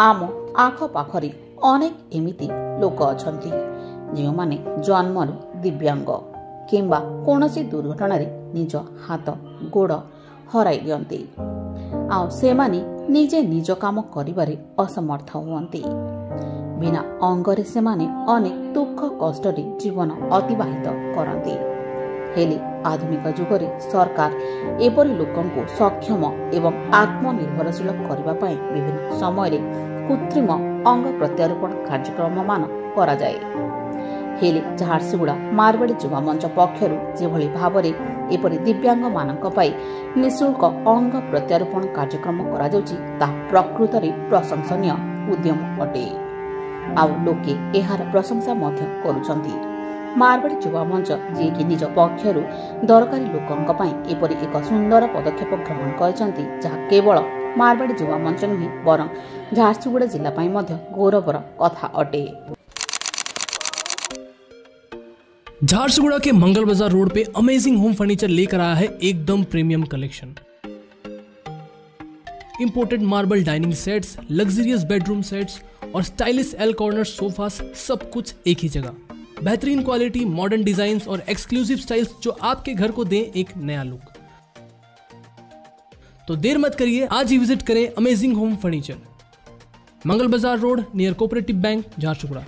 आम आखपाखरे अनेक एमिति लोक अछंती जेउमाने जन्मरु दिव्यांग किंबा कोनोसी दुर्घटना निज हाथ गोड़ हराई दियंती आ सेमानी निजे निज काम करिबारे असमर्थ हुअंती। बिना अंगरे सेमाने अनेक दुख कष्टरे जीवन अतिबाहित करंती। हेले आधुनिक जुगरे सरकार एपरि लोकंको सक्षम एवं आत्मनिर्भरशील करबा पई विभिन्न समय कृत्रिम अंग प्रत्यारोपण कार्यक्रम मान करा जाए। हेले झारसुगुड़ा मारवाड़ी युवा मंच पक्षरु जेभଳି भाबरे एपरि दिव्यांग मानक पई निःशुल्क अंग प्रत्यारोपण कार्यक्रम करा जाउची ता प्रकृतरे प्रशंसनीय उद्यम अटे। आ लोके एहार प्रशंसा मध्य करूछंती। मारवाड़ी युवा मंच जे कि निज पक्षरु दरकारी लोकंक पई एपरि एक सुंदर पदक्षेप ग्रहण करछंती जहा केवल मारवाड़ी युवा मंच नुहे बरं झारसुगुड़ा जिला पई मध्य गौरवर कथा अटे। झारसुगुड़ा के मंगल बाजार रोड पे अमेजिंग होम फर्नीचर लेकर आया है एकदम premium collection. Imported marble dining sets, luxurious bedroom sets और स्टाइलिश एल कॉर्नर सोफास, सब कुछ एक ही जगह। बेहतरीन क्वालिटी, मॉडर्न डिजाइन्स और एक्सक्लूसिव स्टाइल्स जो आपके घर को दें एक नया लुक। तो देर मत करिए, आज ही विजिट करें अमेजिंग होम फर्नीचर, मंगल बाजार road near cooperative bank, Jharsuguda.